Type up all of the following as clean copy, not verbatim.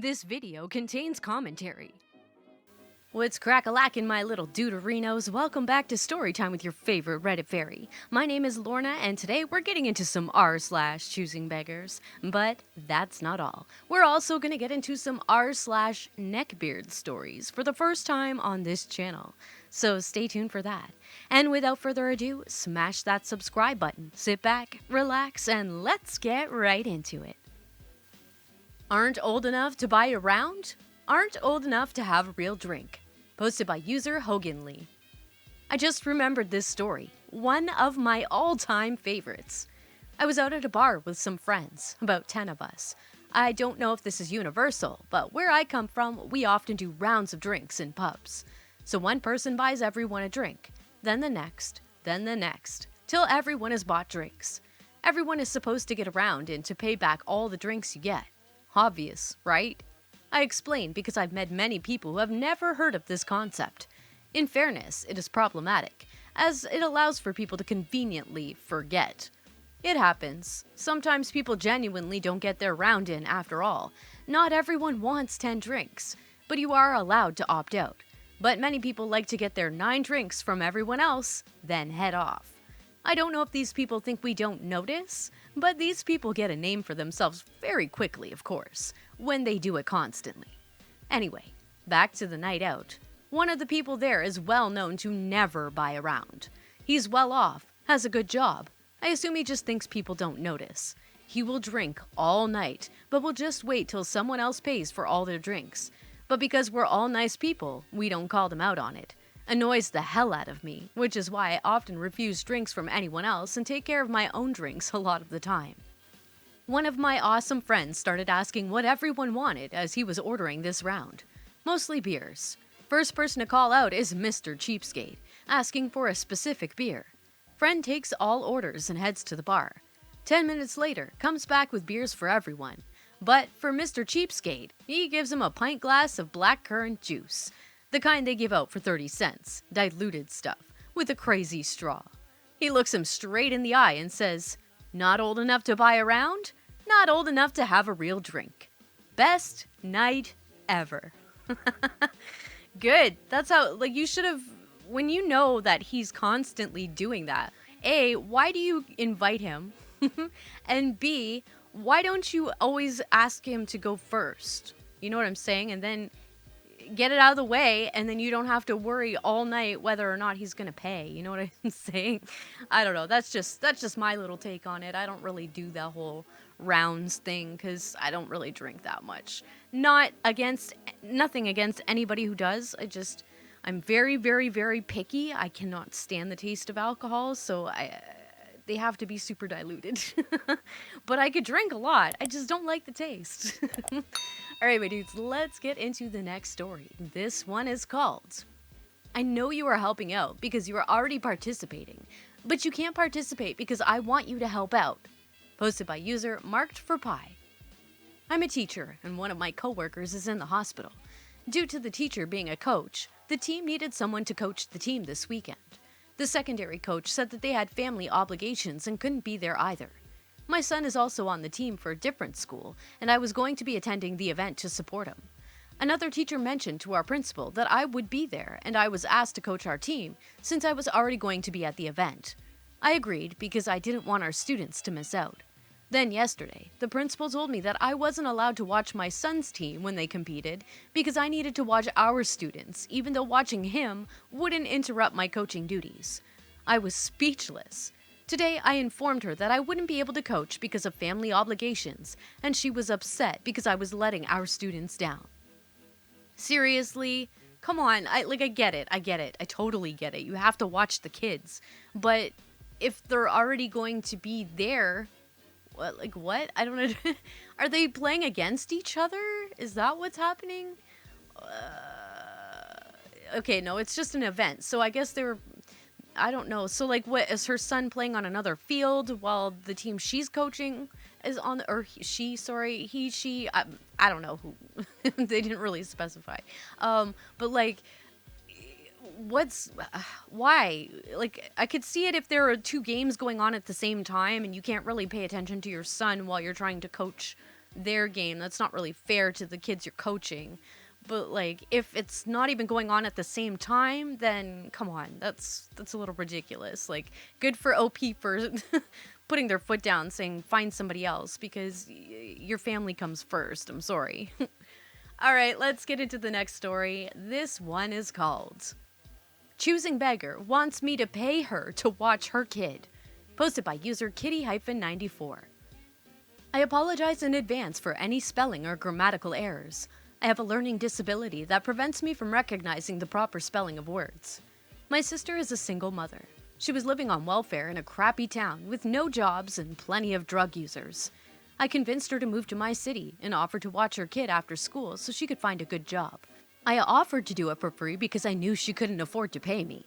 This video contains commentary. What's crack-a-lackin', my little deuterinos? Welcome back to Storytime with your favorite Reddit fairy. My name is Lorna, and today we're getting into some r/ChoosingBeggars. But that's not all. We're also gonna get into some r/Neckbeard stories for the first time on this channel. So stay tuned for that. And without further ado, smash that subscribe button, sit back, relax, and let's get right into it. Aren't old enough to buy a round? Aren't old enough to have a real drink. Posted by user Hogan Lee. I just remembered this story, one of my all-time favorites. I was out at a bar with some friends, about 10 of us. I don't know if this is universal, but where I come from, we often do rounds of drinks in pubs. So one person buys everyone a drink, then the next, till everyone has bought drinks. Everyone is supposed to get a round in to pay back all the drinks you get. Obvious, right? I explain because I've met many people who have never heard of this concept. In fairness, it is problematic, as it allows for people to conveniently forget. It happens. Sometimes people genuinely don't get their round in after all. Not everyone wants 10 drinks, but you are allowed to opt out. But many people like to get their 9 drinks from everyone else, then head off. I don't know if these people think we don't notice, but these people get a name for themselves very quickly, of course, when they do it constantly. Anyway, back to the night out. One of the people there is well known to never buy a round. He's well off, has a good job. I assume he just thinks people don't notice. He will drink all night, but will just wait till someone else pays for all their drinks. But because we're all nice people, we don't call them out on it. Annoys the hell out of me, which is why I often refuse drinks from anyone else and take care of my own drinks a lot of the time. One of my awesome friends started asking what everyone wanted as he was ordering this round. Mostly beers. First person to call out is Mr. Cheapskate, asking for a specific beer. Friend takes all orders and heads to the bar. 10 minutes later, comes back with beers for everyone. But for Mr. Cheapskate, he gives him a pint glass of blackcurrant juice. The kind they give out for 30 cents, diluted stuff, with a crazy straw. He looks him straight in the eye and says, "Not old enough to buy a round? Not old enough to have a real drink." Best night ever. Good. That's how, you should have, when you know that he's constantly doing that, A, why do you invite him? And B, why don't you always ask him to go first? You know what I'm saying? And then get it out of the way, and then you don't have to worry all night whether or not he's gonna pay. You know what I'm saying? I don't know. That's just my little take on it. I don't really do the whole rounds thing because I don't really drink that much. Nothing against anybody who does. I'm very, very, very picky. I cannot stand the taste of alcohol, so they have to be super diluted. But I could drink a lot. I just don't like the taste. Alright, my dudes, let's get into the next story. This one is called, "I know you are helping out because you are already participating, but you can't participate because I want you to help out." Posted by user Marked for Pie. I'm a teacher, and one of my coworkers is in the hospital. Due to the teacher being a coach, the team needed someone to coach the team this weekend. The secondary coach said that they had family obligations and couldn't be there either. My son is also on the team for a different school, and I was going to be attending the event to support him. Another teacher mentioned to our principal that I would be there, and I was asked to coach our team since I was already going to be at the event. I agreed because I didn't want our students to miss out. Then yesterday, the principal told me that I wasn't allowed to watch my son's team when they competed because I needed to watch our students, even though watching him wouldn't interrupt my coaching duties. I was speechless. Today, I informed her that I wouldn't be able to coach because of family obligations, and she was upset because I was letting our students down. Seriously? Come on, I get it. I totally get it. You have to watch the kids. But if they're already going to be there, what? I don't know. Are they playing against each other? Is that what's happening? Okay, no, it's just an event. So I guess they were, I don't know. So what, is her son playing on another field while the team she's coaching is on, or she, I don't know who. They didn't really specify. But why? I could see it if there are 2 games going on at the same time and you can't really pay attention to your son while you're trying to coach their game. That's not really fair to the kids you're coaching. But like, if it's not even going on at the same time, then come on, that's a little ridiculous. Like, good for OP for putting their foot down, saying find somebody else, because your family comes first. I'm sorry. All right, let's get into the next story. This one is called Choosing Beggar Wants Me to Pay Her to Watch Her Kid. Posted by user kitty-94. I apologize in advance for any spelling or grammatical errors. I have a learning disability that prevents me from recognizing the proper spelling of words. My sister is a single mother. She was living on welfare in a crappy town with no jobs and plenty of drug users. I convinced her to move to my city and offered to watch her kid after school so she could find a good job. I offered to do it for free because I knew she couldn't afford to pay me.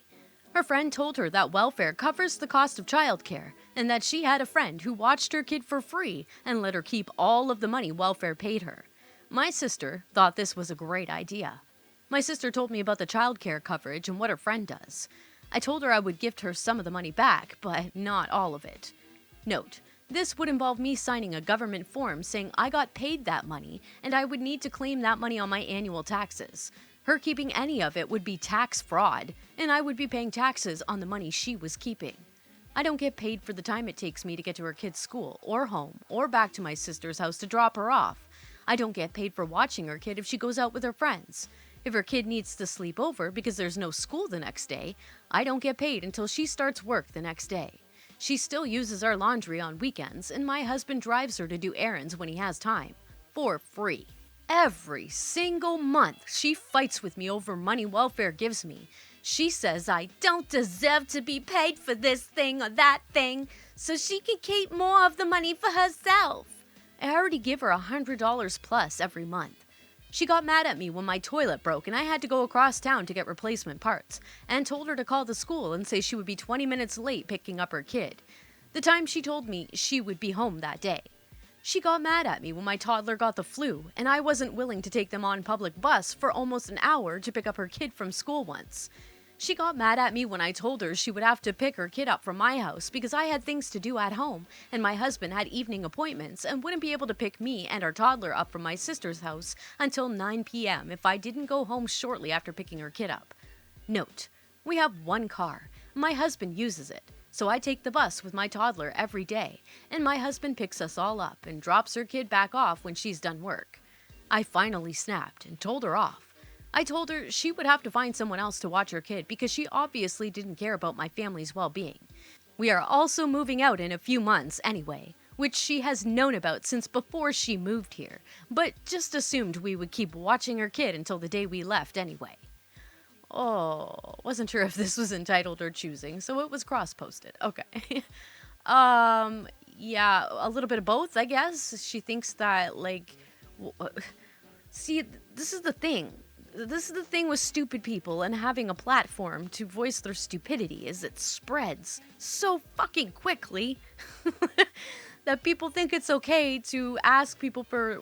Her friend told her that welfare covers the cost of childcare and that she had a friend who watched her kid for free and let her keep all of the money welfare paid her. My sister thought this was a great idea. My sister told me about the childcare coverage and what her friend does. I told her I would gift her some of the money back, but not all of it. Note, this would involve me signing a government form saying I got paid that money and I would need to claim that money on my annual taxes. Her keeping any of it would be tax fraud, and I would be paying taxes on the money she was keeping. I don't get paid for the time it takes me to get to her kid's school or home or back to my sister's house to drop her off. I don't get paid for watching her kid if she goes out with her friends. If her kid needs to sleep over because there's no school the next day, I don't get paid until she starts work the next day. She still uses our laundry on weekends, and my husband drives her to do errands when he has time. For free. Every single month, she fights with me over money welfare gives me. She says I don't deserve to be paid for this thing or that thing, so she can keep more of the money for herself. I already give her $100 plus every month. She got mad at me when my toilet broke and I had to go across town to get replacement parts, and told her to call the school and say she would be 20 minutes late picking up her kid. The time she told me she would be home that day. She got mad at me when my toddler got the flu and I wasn't willing to take them on public bus for almost an hour to pick up her kid from school once. She got mad at me when I told her she would have to pick her kid up from my house because I had things to do at home and my husband had evening appointments and wouldn't be able to pick me and our toddler up from my sister's house until 9 p.m. if I didn't go home shortly after picking her kid up. Note, we have one car. My husband uses it, so I take the bus with my toddler every day, and my husband picks us all up and drops her kid back off when she's done work. I finally snapped and told her off. I told her she would have to find someone else to watch her kid because she obviously didn't care about my family's well-being. We are also moving out in a few months anyway, which she has known about since before she moved here, but just assumed we would keep watching her kid until the day we left anyway. Oh, wasn't sure if this was entitled or choosing, so it was cross-posted. Okay. Yeah, a little bit of both, I guess. She thinks that, like, see, this is the thing. This is the thing with stupid people and having a platform to voice their stupidity is it spreads so fucking quickly that people think it's okay to ask people for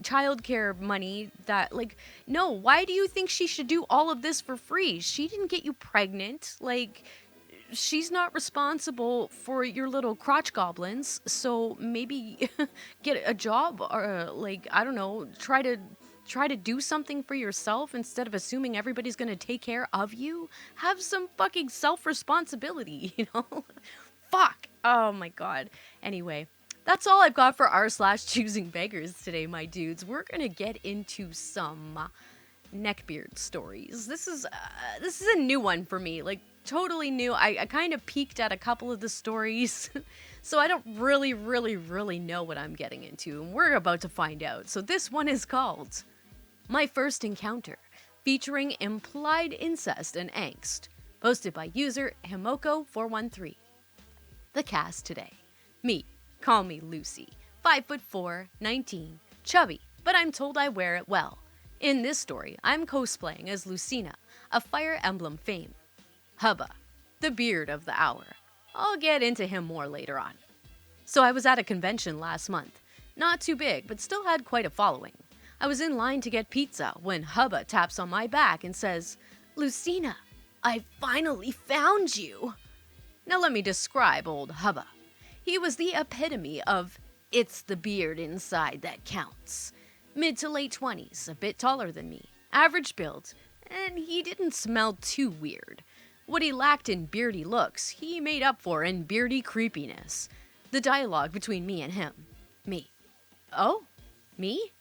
childcare money that, like, no, why do you think she should do all of this for free? She didn't get you pregnant. Like, she's not responsible for your little crotch goblins, so maybe get a job or, like, I don't know, try to do something for yourself instead of assuming everybody's gonna take care of you. Have some fucking self-responsibility, you know? Fuck. Oh my god. Anyway, that's all I've got for r/choosing beggars today, my dudes. We're gonna get into some Neckbeard stories. This is a new one for me, like totally new. I kind of peeked at a couple of the stories, so I don't really know what I'm getting into, and we're about to find out. So this one is called My First Encounter, featuring implied incest and angst, posted by user Himoko413. The cast today. Me, call me Lucy, 5'4", 19, chubby, but I'm told I wear it well. In this story, I'm cosplaying as Lucina, a Fire Emblem fame. Hubba, the beard of the hour. I'll get into him more later on. So I was at a convention last month. Not too big, but still had quite a following. I was in line to get pizza when Hubba taps on my back and says, "Lucina, I finally found you." Now let me describe old Hubba. He was the epitome of It's the beard inside that counts. Mid to late 20s, a bit taller than me, average build, and he didn't smell too weird. What he lacked in beardy looks, he made up for in beardy creepiness. The dialogue between me and him. Me. Oh? Me?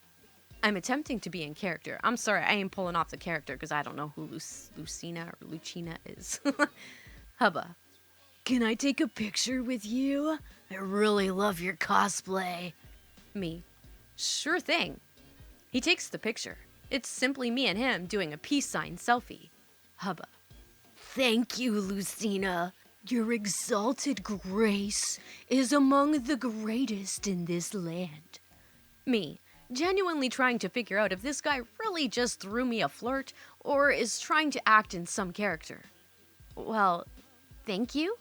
I'm attempting to be in character. I'm sorry, I ain't pulling off the character because I don't know who Lucina or Lucina is. Hubba. Can I take a picture with you? I really love your cosplay. Me. Sure thing. He takes the picture. It's simply me and him doing a peace sign selfie. Hubba. Thank you, Lucina. Your exalted grace is among the greatest in this land. Me, genuinely trying to figure out if this guy really just threw me a flirt or is trying to act in some character. Well, thank you?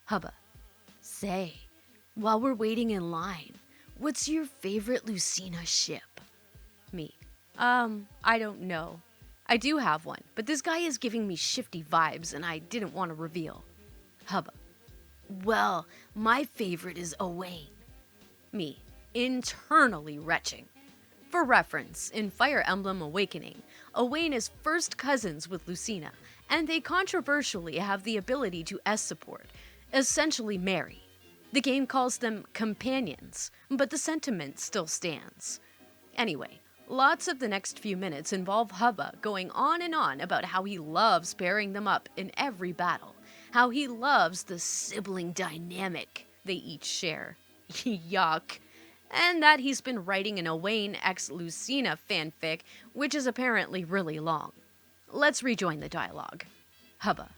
Hubba. Say, while we're waiting in line, what's your favorite Lucina ship? Me. I don't know. I do have one, but this guy is giving me shifty vibes and I didn't want to reveal. Hubba. Well, my favorite is Owain. Me, internally retching. For reference, in Fire Emblem Awakening, Owain is first cousins with Lucina, and they controversially have the ability to S-support, essentially marry. The game calls them companions, but the sentiment still stands. Anyway, lots of the next few minutes involve Hubba going on and on about how he loves pairing them up in every battle, how he loves the sibling dynamic they each share. Yuck. And that he's been writing an Owain x Lucina fanfic, which is apparently really long. Let's rejoin the dialogue. Hubba.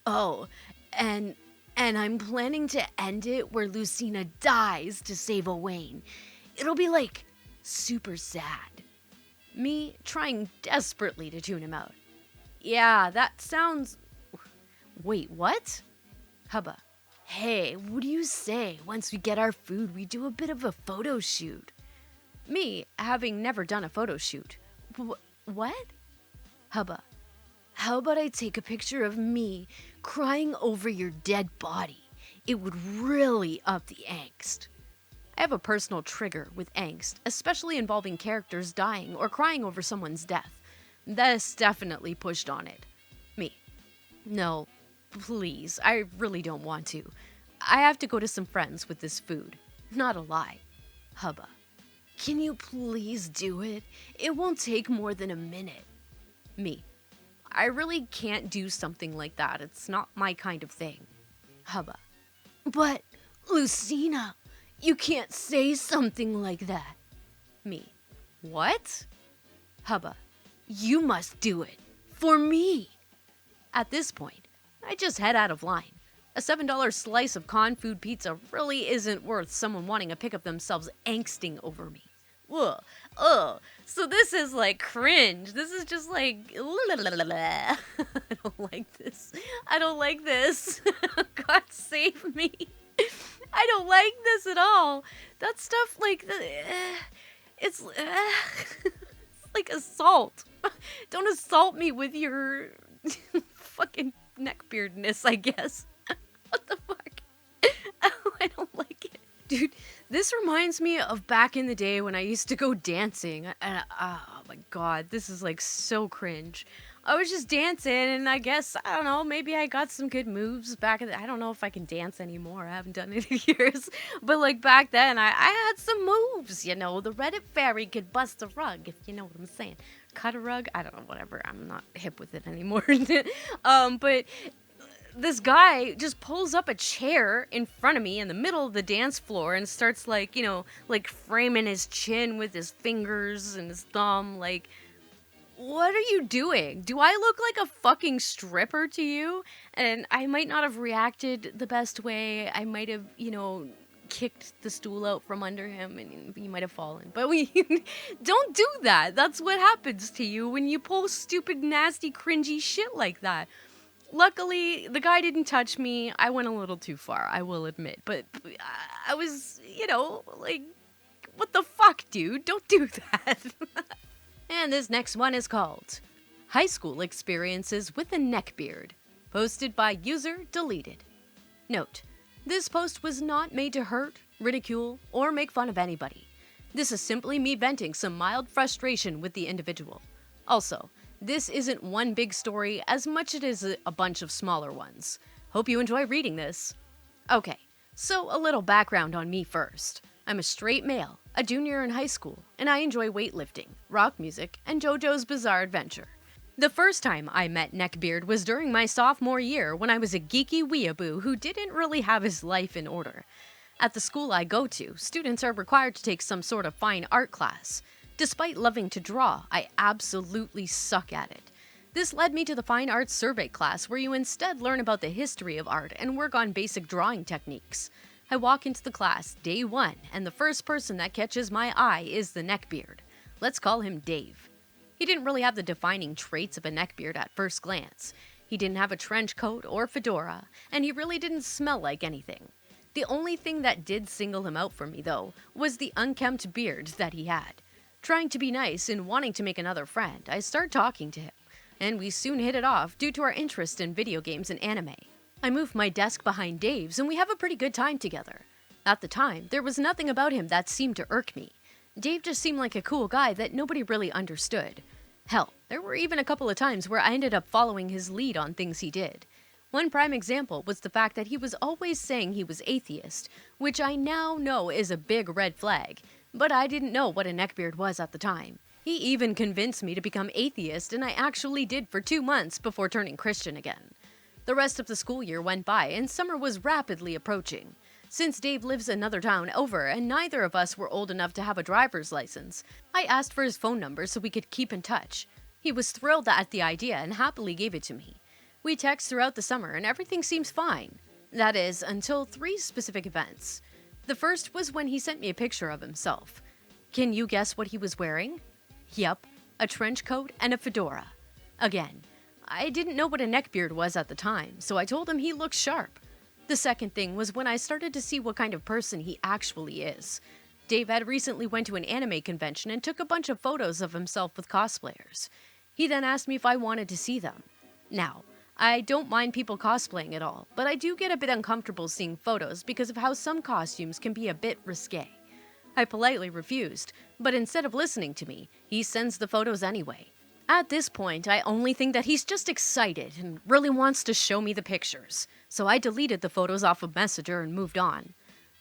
Oh, and I'm planning to end it where Lucina dies to save Owain. It'll be like super sad. Me trying desperately to tune him out. Yeah, that sounds... Wait, what? Hubba. Hey, what do you say once we get our food, we do a bit of a photo shoot? Me, having never done a photo shoot. What? Hubba. How about I take a picture of me crying over your dead body? It would really up the angst. I have a personal trigger with angst, especially involving characters dying or crying over someone's death. This definitely pushed on it. Me. No. Please, I really don't want to. I have to go to some friends with this food. Not a lie. Hubba. Can you please do it? It won't take more than a minute. Me. I really can't do something like that. It's not my kind of thing. Hubba. But, Lucina, you can't say something like that. Me. What? Hubba. You must do it. For me. At this point, I just head out of line. A $7 slice of con food pizza really isn't worth someone wanting to pick up themselves angsting over me. Ugh. Ugh. So this is like cringe. This is just like... I don't like this. I don't like this. God save me. I don't like this at all. That stuff like... it's like assault. Don't assault me with your fucking neckbeardness, I guess. What the fuck? Oh, I don't like it. Dude, this reminds me of back in the day when I used to go dancing. And oh my god, this is like so cringe. I was just dancing and I guess, I don't know, maybe I got some good moves back in the, I don't know if I can dance anymore. I haven't done it in years. But like back then, I had some moves, you know. The Reddit fairy could bust a rug, if you know what I'm saying. Cut a rug? I don't know, whatever. I'm not hip with it anymore. But this guy just pulls up a chair in front of me in the middle of the dance floor and starts like, you know, like framing his chin with his fingers and his thumb. Like, what are you doing? Do I look like a fucking stripper to you? And I might not have reacted the best way. I might have, you know, kicked the stool out from under him and he might have fallen. But we don't do that. That's what happens to you when you pull stupid, nasty, cringy shit like that. Luckily, the guy didn't touch me. I went a little too far, I will admit. But I was, you know, like, what the fuck, dude? Don't do that. And this next one is called High School Experiences with a Neckbeard, posted by user deleted. Note, this post was not made to hurt, ridicule, or make fun of anybody. This is simply me venting some mild frustration with the individual. Also, this isn't one big story as much as it is a bunch of smaller ones. Hope you enjoy reading this. Okay, so a little background on me first. I'm a straight male, a junior in high school, and I enjoy weightlifting, rock music, and JoJo's Bizarre Adventure. The first time I met Neckbeard was during my sophomore year when I was a geeky weeaboo who didn't really have his life in order. At the school I go to, students are required to take some sort of fine art class. Despite loving to draw, I absolutely suck at it. This led me to the Fine Arts Survey class where you instead learn about the history of art and work on basic drawing techniques. I walk into the class day one, and the first person that catches my eye is the Neckbeard. Let's call him Dave. He didn't really have the defining traits of a neckbeard at first glance. He didn't have a trench coat or fedora, and he really didn't smell like anything. The only thing that did single him out for me, though, was the unkempt beard that he had. Trying to be nice and wanting to make another friend, I start talking to him, and we soon hit it off due to our interest in video games and anime. I move my desk behind Dave's, and we have a pretty good time together. At the time, there was nothing about him that seemed to irk me. Dave just seemed like a cool guy that nobody really understood. Hell, there were even a couple of times where I ended up following his lead on things he did. One prime example was the fact that he was always saying he was atheist, which I now know is a big red flag, but I didn't know what a neckbeard was at the time. He even convinced me to become atheist, and I actually did for 2 months before turning Christian again. The rest of the school year went by, and summer was rapidly approaching. Since Dave lives another town over and neither of us were old enough to have a driver's license, I asked for his phone number so we could keep in touch. He was thrilled at the idea and happily gave it to me. We text throughout the summer and everything seems fine. That is, until 3 specific events. The first was when he sent me a picture of himself. Can you guess what he was wearing? Yup, a trench coat and a fedora. Again, I didn't know what a neckbeard was at the time, so I told him he looked sharp. The second thing was when I started to see what kind of person he actually is. Dave had recently went to an anime convention and took a bunch of photos of himself with cosplayers. He then asked me if I wanted to see them. Now, I don't mind people cosplaying at all, but I do get a bit uncomfortable seeing photos because of how some costumes can be a bit risque. I politely refused, but instead of listening to me, he sends the photos anyway. At this point, I only think that he's just excited and really wants to show me the pictures, so I deleted the photos off of Messenger and moved on.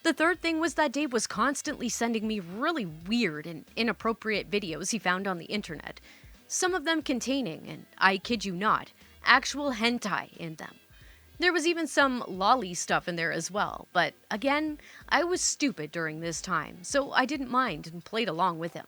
The third thing was that Dave was constantly sending me really weird and inappropriate videos he found on the internet, some of them containing, and I kid you not, actual hentai in them. There was even some lolly stuff in there as well, but again, I was stupid during this time, so I didn't mind and played along with him.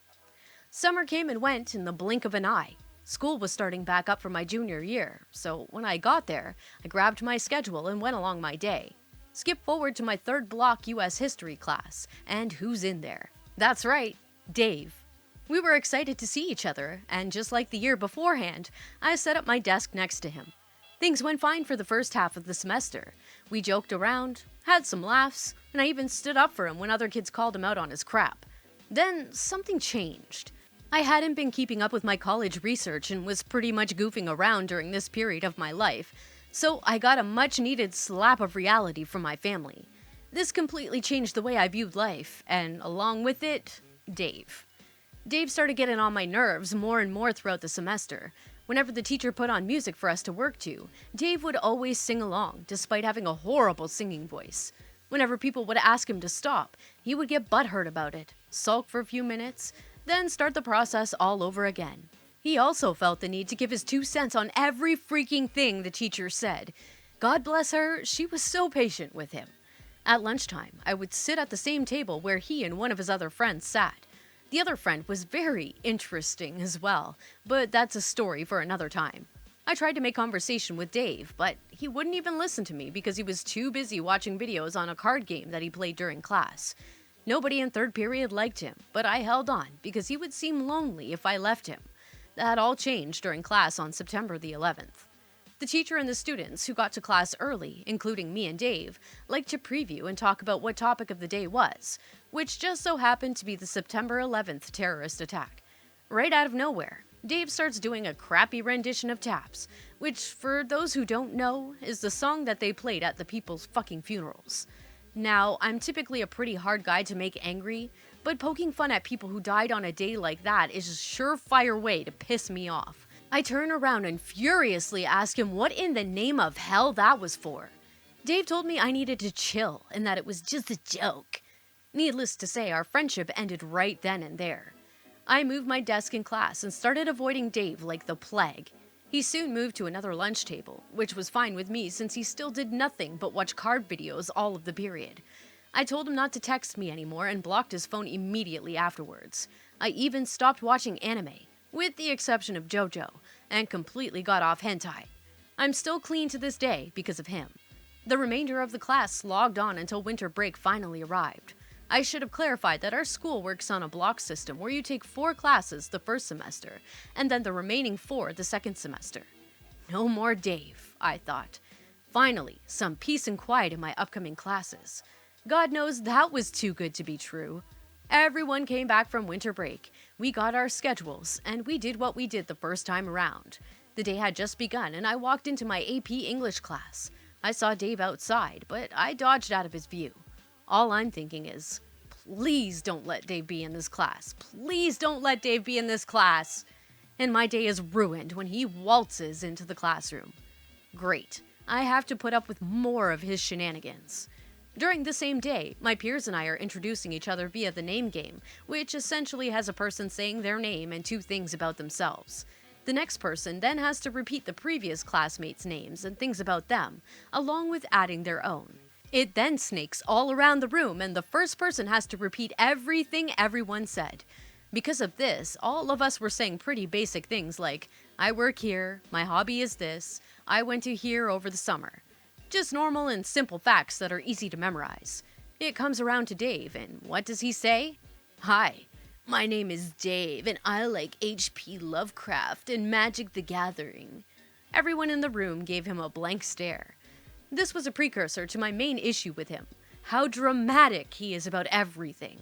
Summer came and went in the blink of an eye. School was starting back up for my junior year, so when I got there, I grabbed my schedule and went along my day. Skip forward to my 3rd block US history class, and who's in there? That's right, Dave. We were excited to see each other, and just like the year beforehand, I set up my desk next to him. Things went fine for the first half of the semester. We joked around, had some laughs, and I even stood up for him when other kids called him out on his crap. Then something changed. I hadn't been keeping up with my college research and was pretty much goofing around during this period of my life, so I got a much-needed slap of reality from my family. This completely changed the way I viewed life, and along with it, Dave. Dave started getting on my nerves more and more throughout the semester. Whenever the teacher put on music for us to work to, Dave would always sing along, despite having a horrible singing voice. Whenever people would ask him to stop, he would get butthurt about it, sulk for a few minutes, then start the process all over again. He also felt the need to give his 2 cents on every freaking thing the teacher said. God bless her, she was so patient with him. At lunchtime, I would sit at the same table where he and one of his other friends sat. The other friend was very interesting as well, but that's a story for another time. I tried to make conversation with Dave, but he wouldn't even listen to me because he was too busy watching videos on a card game that he played during class. Nobody in 3rd period liked him, but I held on because he would seem lonely if I left him. That all changed during class on September the 11th. The teacher and the students who got to class early, including me and Dave, liked to preview and talk about what topic of the day was, which just so happened to be the September 11th terrorist attack. Right out of nowhere, Dave starts doing a crappy rendition of Taps, which, for those who don't know, is the song that they played at the people's fucking funerals. Now, I'm typically a pretty hard guy to make angry, but poking fun at people who died on a day like that is a surefire way to piss me off. I turn around and furiously ask him what in the name of hell that was for. Dave told me I needed to chill and that it was just a joke. Needless to say, our friendship ended right then and there. I moved my desk in class and started avoiding Dave like the plague. He soon moved to another lunch table, which was fine with me since he still did nothing but watch card videos all of the period. I told him not to text me anymore and blocked his phone immediately afterwards. I even stopped watching anime, with the exception of JoJo, and completely got off hentai. I'm still clean to this day because of him. The remainder of the class slogged on until winter break finally arrived. I should have clarified that our school works on a block system where you take 4 classes the first semester, and then the remaining 4 the second semester. No more Dave, I thought. Finally, some peace and quiet in my upcoming classes. God knows that was too good to be true. Everyone came back from winter break. We got our schedules, and we did what we did the first time around. The day had just begun, and I walked into my AP English class. I saw Dave outside, but I dodged out of his view. All I'm thinking is, please don't let Dave be in this class. Please don't let Dave be in this class. And my day is ruined when he waltzes into the classroom. Great. I have to put up with more of his shenanigans. During the same day, my peers and I are introducing each other via the name game, which essentially has a person saying their name and 2 things about themselves. The next person then has to repeat the previous classmates' names and things about them, along with adding their own. It then snakes all around the room, and the first person has to repeat everything everyone said. Because of this, all of us were saying pretty basic things like, I work here, my hobby is this, I went to here over the summer. Just normal and simple facts that are easy to memorize. It comes around to Dave, and what does he say? Hi, my name is Dave, and I like H.P. Lovecraft and Magic the Gathering. Everyone in the room gave him a blank stare. This was a precursor to my main issue with him, how dramatic he is about everything.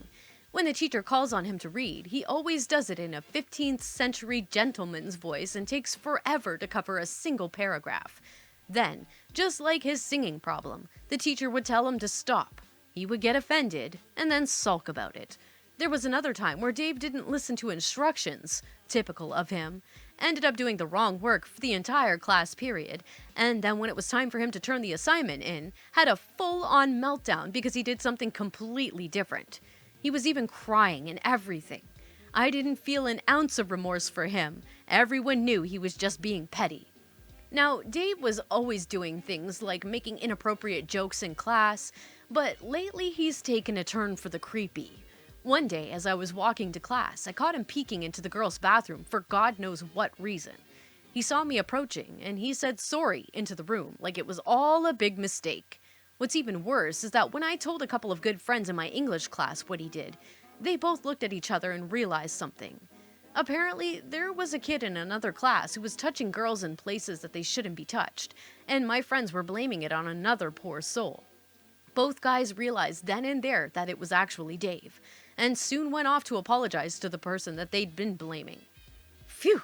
When the teacher calls on him to read, he always does it in a 15th century gentleman's voice and takes forever to cover a single paragraph. Then, just like his singing problem, the teacher would tell him to stop. He would get offended and then sulk about it. There was another time where Dave didn't listen to instructions, typical of him, ended up doing the wrong work for the entire class period, and then when it was time for him to turn the assignment in, had a full-on meltdown because he did something completely different. He was even crying and everything. I didn't feel an ounce of remorse for him. Everyone knew he was just being petty. Now, Dave was always doing things like making inappropriate jokes in class, but lately he's taken a turn for the creepy. One day, as I was walking to class, I caught him peeking into the girls' bathroom for God knows what reason. He saw me approaching, and he said sorry into the room, like it was all a big mistake. What's even worse is that when I told a couple of good friends in my English class what he did, they both looked at each other and realized something. Apparently, there was a kid in another class who was touching girls in places that they shouldn't be touched, and my friends were blaming it on another poor soul. Both guys realized then and there that it was actually Dave, and soon went off to apologize to the person that they'd been blaming. Phew!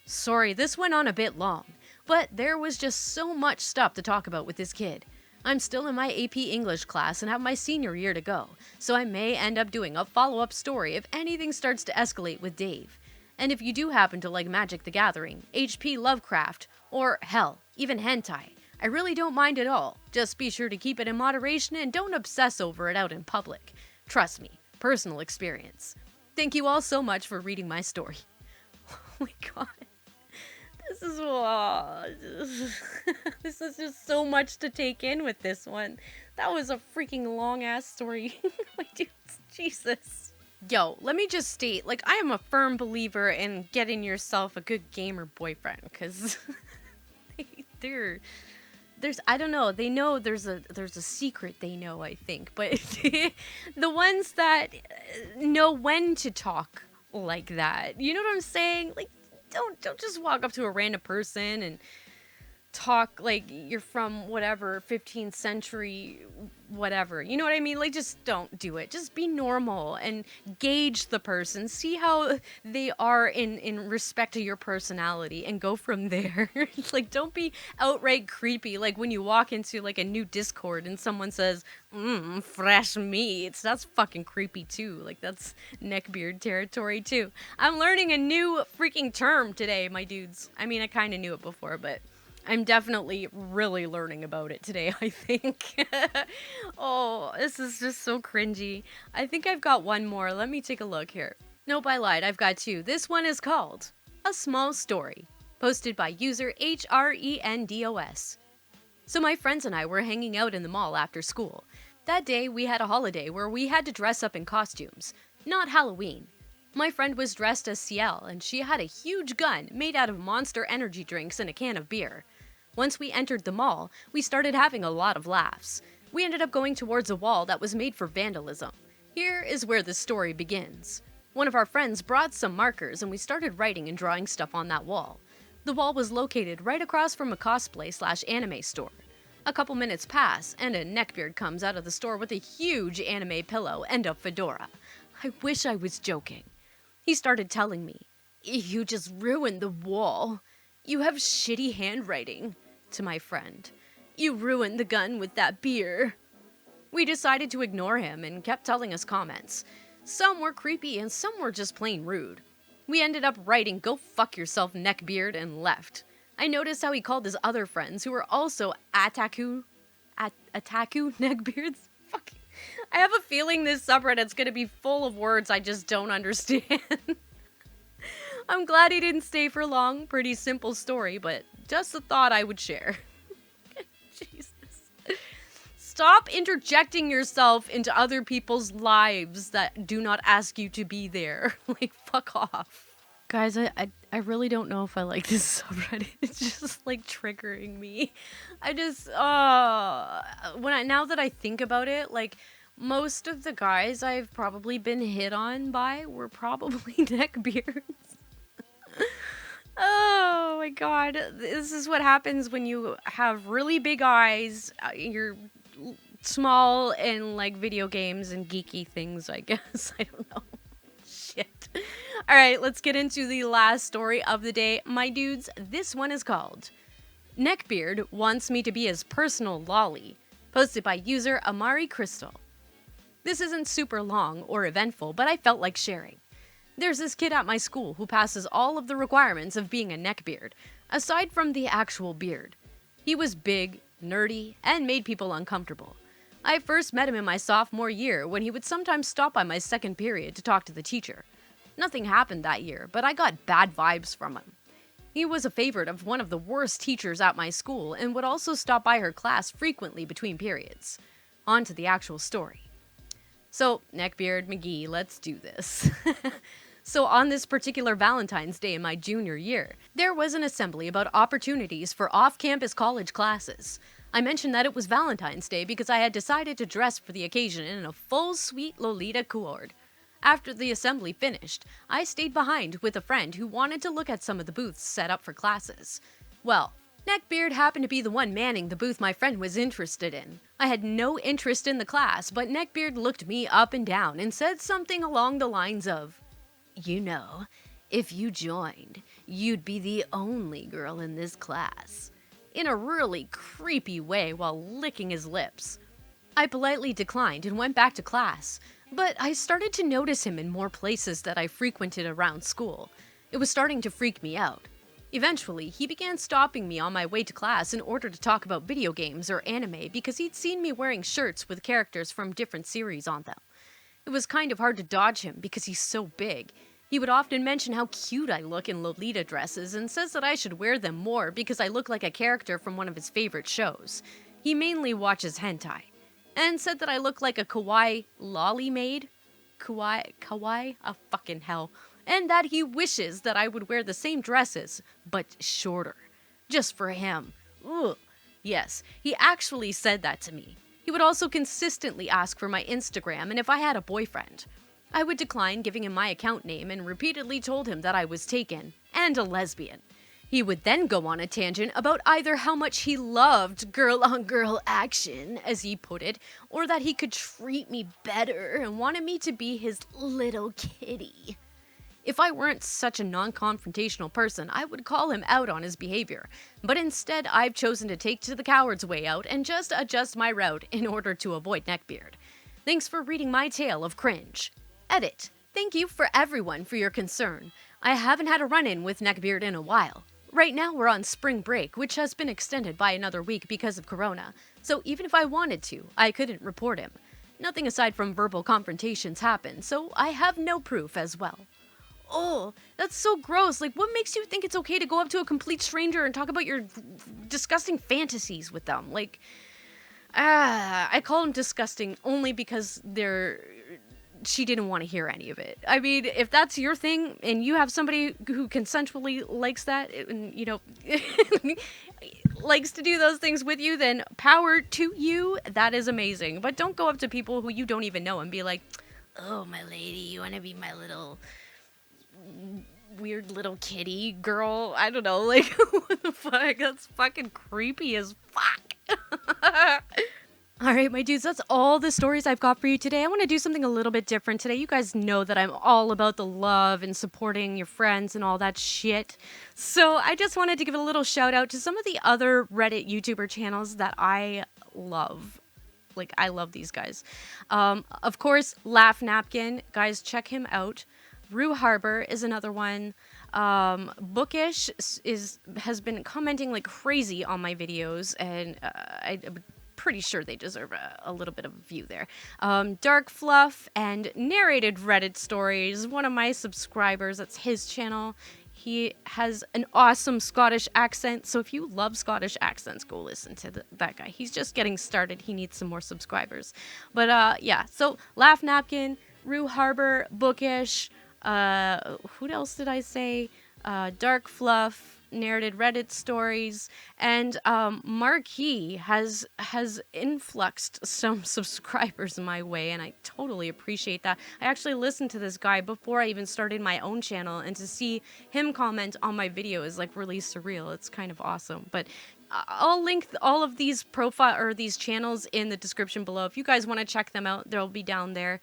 Sorry, this went on a bit long, but there was just so much stuff to talk about with this kid. I'm still in my AP English class and have my senior year to go, so I may end up doing a follow-up story if anything starts to escalate with Dave. And if you do happen to like Magic the Gathering, H.P. Lovecraft, or hell, even hentai, I really don't mind at all. Just be sure to keep it in moderation and don't obsess over it out in public. Trust me, personal experience. Thank you all so much for reading my story. Oh my god. This is this is just so much to take in with this one. That was a freaking long ass story. My dudes, Jesus. Yo, let me just state, like, I am a firm believer in getting yourself a good gamer boyfriend, because there's I don't know, they know there's a secret they know, I think, but the ones that know when to talk like that, you know what I'm saying? Like, don't just walk up to a random person and talk like you're from whatever 15th century whatever. You know what I mean? Like, just don't do it. Just be normal and gauge the person. See how they are in respect to your personality and go from there. Like, don't be outright creepy. Like, when you walk into, like, a new Discord and someone says, fresh meats. That's fucking creepy, too. Like, that's neckbeard territory, too. I'm learning a new freaking term today, my dudes. I mean, I kind of knew it before, but I'm definitely really learning about it today, I think. Oh, this is just so cringy. I think I've got one more. Let me take a look here. Nope, I lied. I've got two. This one is called A Small Story, posted by user HRENDOS. So my friends and I were hanging out in the mall after school. That day, we had a holiday where we had to dress up in costumes. Not Halloween. My friend was dressed as Ciel, and she had a huge gun made out of Monster energy drinks and a can of beer. Once we entered the mall, we started having a lot of laughs. We ended up going towards a wall that was made for vandalism. Here is where the story begins. One of our friends brought some markers and we started writing and drawing stuff on that wall. The wall was located right across from a cosplay/anime store. A couple minutes pass, and a neckbeard comes out of the store with a huge anime pillow and a fedora. I wish I was joking. He started telling me, "You just ruined the wall. You have shitty handwriting," to my friend. "You ruined the gun with that beer." We decided to ignore him and kept telling us comments. Some were creepy and some were just plain rude. We ended up writing "Go fuck yourself, neckbeard," and left. I noticed how he called his other friends, who were also Ataku neckbeards. Fuck. I have a feeling this subreddit's gonna be full of words I just don't understand. I'm glad he didn't stay for long. Pretty simple story, but just a thought I would share. Jesus. Stop interjecting yourself into other people's lives that do not ask you to be there. Like, fuck off. Guys, I really don't know if I like this subreddit. It's just, like, triggering me. I just, now that I think about it, like, most of the guys I've probably been hit on by were probably neckbeards. Oh my god, this is what happens when you have really big eyes, you're small in, like, video games and geeky things, I guess. I don't know. Shit. Alright, let's get into the last story of the day. My dudes, this one is called Neckbeard Wants Me to Be His Personal Lolly, posted by user Amari Crystal. This isn't super long or eventful, but I felt like sharing. There's this kid at my school who passes all of the requirements of being a neckbeard, aside from the actual beard. He was big, nerdy, and made people uncomfortable. I first met him in my sophomore year when he would sometimes stop by my second period to talk to the teacher. Nothing happened that year, but I got bad vibes from him. He was a favorite of one of the worst teachers at my school and would also stop by her class frequently between periods. On to the actual story. So, Neckbeard McGee, let's do this. So on this particular Valentine's Day in my junior year, there was an assembly about opportunities for off-campus college classes. I mentioned that it was Valentine's Day because I had decided to dress for the occasion in a full sweet Lolita cord. After the assembly finished, I stayed behind with a friend who wanted to look at some of the booths set up for classes. Well, Neckbeard happened to be the one manning the booth my friend was interested in. I had no interest in the class, but Neckbeard looked me up and down and said something along the lines of, "You know, if you joined, you'd be the only girl in this class," in a really creepy way while licking his lips. I politely declined and went back to class, but I started to notice him in more places that I frequented around school. It was starting to freak me out. Eventually, he began stopping me on my way to class in order to talk about video games or anime because he'd seen me wearing shirts with characters from different series on them. It was kind of hard to dodge him because he's so big. He would often mention how cute I look in Lolita dresses and says that I should wear them more because I look like a character from one of his favorite shows. He mainly watches hentai. And said that I look like a kawaii lolly maid. Kawaii? Oh, fucking hell. And that he wishes that I would wear the same dresses, but shorter. Just for him. Ugh. Yes, he actually said that to me. He would also consistently ask for my Instagram and if I had a boyfriend. I would decline giving him my account name and repeatedly told him that I was taken and a lesbian. He would then go on a tangent about either how much he loved girl-on-girl action, as he put it, or that he could treat me better and wanted me to be his little kitty. If I weren't such a non-confrontational person, I would call him out on his behavior, but instead I've chosen to take to the coward's way out and just adjust my route in order to avoid Neckbeard. Thanks for reading my tale of cringe. Edit. Thank you for everyone for your concern. I haven't had a run-in with Neckbeard in a while. Right now we're on spring break, which has been extended by another week because of Corona, so even if I wanted to, I couldn't report him. Nothing aside from verbal confrontations happened, so I have no proof as well. Oh, that's so gross. Like, what makes you think it's okay to go up to a complete stranger and talk about your disgusting fantasies with them? Like, I call them disgusting only because she didn't want to hear any of it. I mean, if that's your thing and you have somebody who consensually likes that and, you know, likes to do those things with you, then power to you. That is amazing. But don't go up to people who you don't even know and be like, oh, my lady, you want to be my little weird little kitty girl? I don't know. Like, what the fuck? That's fucking creepy as fuck. Alright, my dudes, that's all the stories I've got for you today. I want to do something a little bit different today. You guys know that I'm all about the love and supporting your friends and all that shit. So I just wanted to give a little shout out to some of the other Reddit YouTuber channels that I love. Like, I love these guys. Of course, Laugh Napkin. Guys, check him out. Rue Harbor is another one. Bookish has been commenting like crazy on my videos, and I'm pretty sure they deserve a little bit of a view there. Dark Fluff and Narrated Reddit Stories, one of my subscribers, that's his channel. He has an awesome Scottish accent, so if you love Scottish accents, go listen to that guy. He's just getting started. He needs some more subscribers. But yeah, so Laugh Napkin, Rue Harbor, Bookish, who else did I say? Dark Fluff, Narrated Reddit Stories, and Marquis has influxed some subscribers my way, and I totally appreciate that. I actually listened to this guy before I even started my own channel, and to see him comment on my video is like really surreal. It's kind of awesome. But I'll link all of these these channels in the description below. If you guys want to check them out, they'll be down there.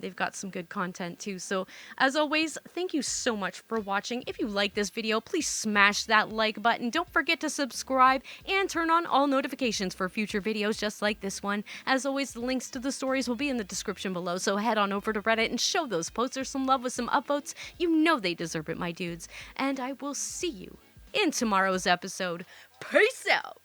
They've got some good content too. So as always, thank you so much for watching. If you like this video, please smash that like button. Don't forget to subscribe and turn on all notifications for future videos just like this one. As always, the links to the stories will be in the description below. So head on over to Reddit and show those posters some love with some upvotes. You know they deserve it, my dudes. And I will see you in tomorrow's episode. Peace out!